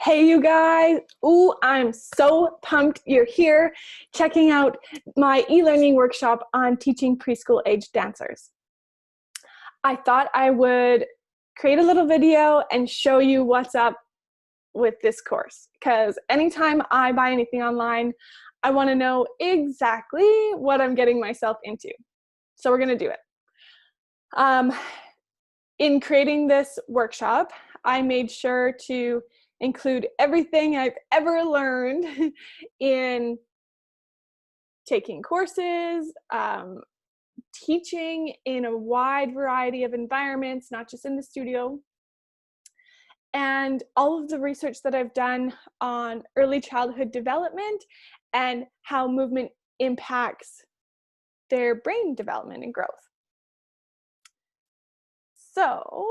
Hey, you guys. Ooh, I'm so pumped you're here checking out my e-learning workshop on teaching preschool-aged dancers. I thought I would create a little video and show you what's up with this course, because anytime I buy anything online, I want to know exactly what I'm getting myself into. So we're going to do it. In creating this workshop, I made sure to include everything I've ever learned in taking courses, teaching in a wide variety of environments, not just in the studio, and all of the research that I've done on early childhood development and how movement impacts their brain development and growth. So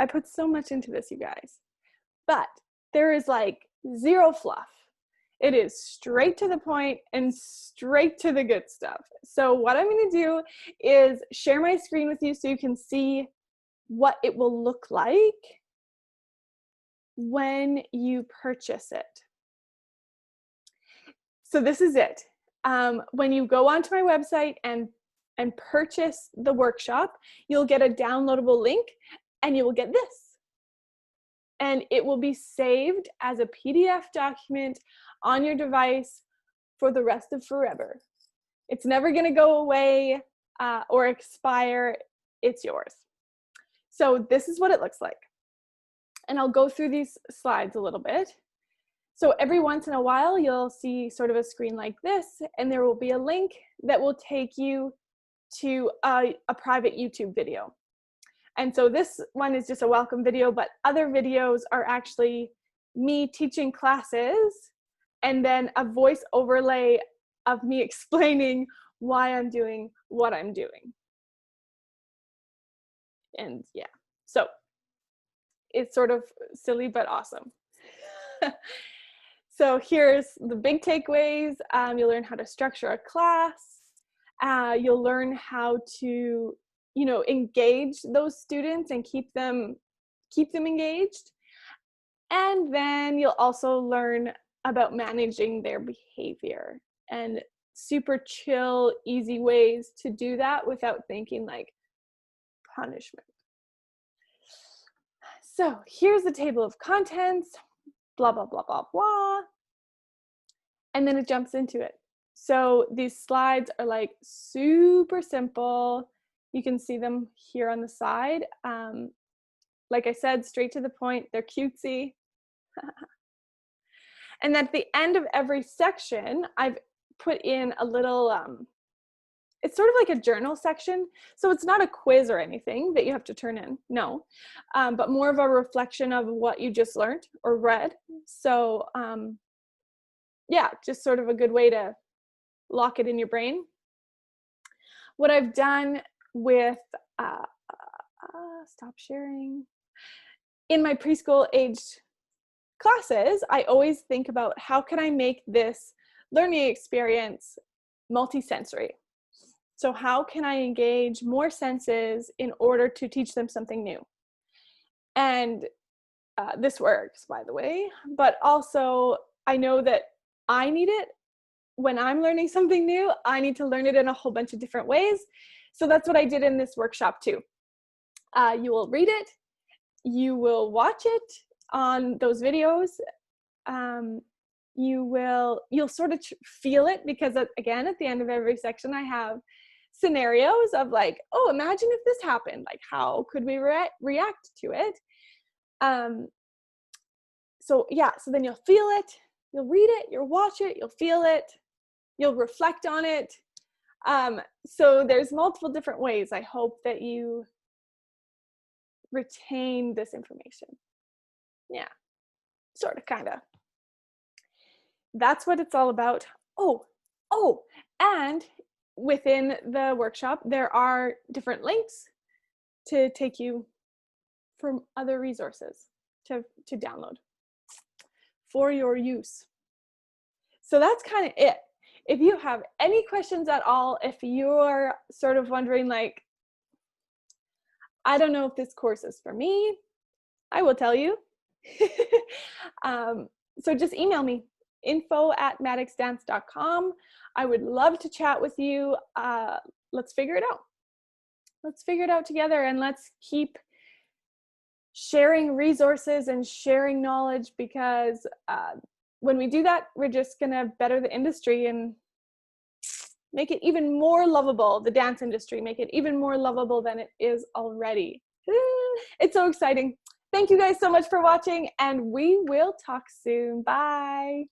I put so much into this, you guys, but there is like zero fluff. It is straight to the point and straight to the good stuff. So what I'm going to do is share my screen with you so you can see what it will look like when you purchase it. So this is it. When you go onto my website and purchase the workshop, you'll get a downloadable link and you will get this. And it will be saved as a PDF document on your device for the rest of forever. It's never going to go away or expire. It's yours. So this is what it looks like. And I'll go through these slides a little bit. So every once in a while, you'll see sort of a screen like this, and there will be a link that will take you to a private YouTube video. And so this one is just a welcome video, but other videos are actually me teaching classes and then a voice overlay of me explaining why I'm doing what I'm doing. And yeah, so it's sort of silly, but awesome. So here's the big takeaways. You'll learn how to structure a class. You'll learn how to engage those students and keep them engaged. And then you'll also learn about managing their behavior and super chill, easy ways to do that without thinking like punishment. So here's the table of contents, blah, blah, blah, blah, blah. And then it jumps into it. So these slides are like super simple. You can see them here on the side. Like I said, straight to the point, they're cutesy. And at the end of every section, I've put in a little, it's sort of like a journal section. So it's not a quiz or anything that you have to turn in, no, but more of a reflection of what you just learned or read. So yeah, just sort of a good way to lock it in your brain. What I've done with, stop sharing. In my preschool aged classes, I always think about how can I make this learning experience multisensory? So how can I engage more senses in order to teach them something new? And this works, by the way, but also I know that I need it. When I'm learning something new, I need to learn it in a whole bunch of different ways. So that's what I did in this workshop too. You will read it, you will watch it on those videos. You'll sort of feel it because again, at the end of every section, I have scenarios of like, oh, imagine if this happened, like how could we react to it? So yeah, so then you'll feel it, you'll read it, you'll watch it, you'll feel it, you'll reflect on it. So there's multiple different ways. I hope that you retain this information. Yeah, sort of, kind of. That's what it's all about. Oh, and within the workshop, there are different links to take you from other resources to download for your use. So that's kind of it. If you have any questions at all, if you're sort of wondering like, I don't know if this course is for me, I will tell you. So just email me, info@maddoxdance.com. I would love to chat with you. Let's figure it out. Let's figure it out together, and let's keep sharing resources and sharing knowledge, because when we do that, we're just going to better the industry and make it even more lovable, the dance industry, make it even more lovable than it is already. It's so exciting. Thank you guys so much for watching, and we will talk soon. Bye.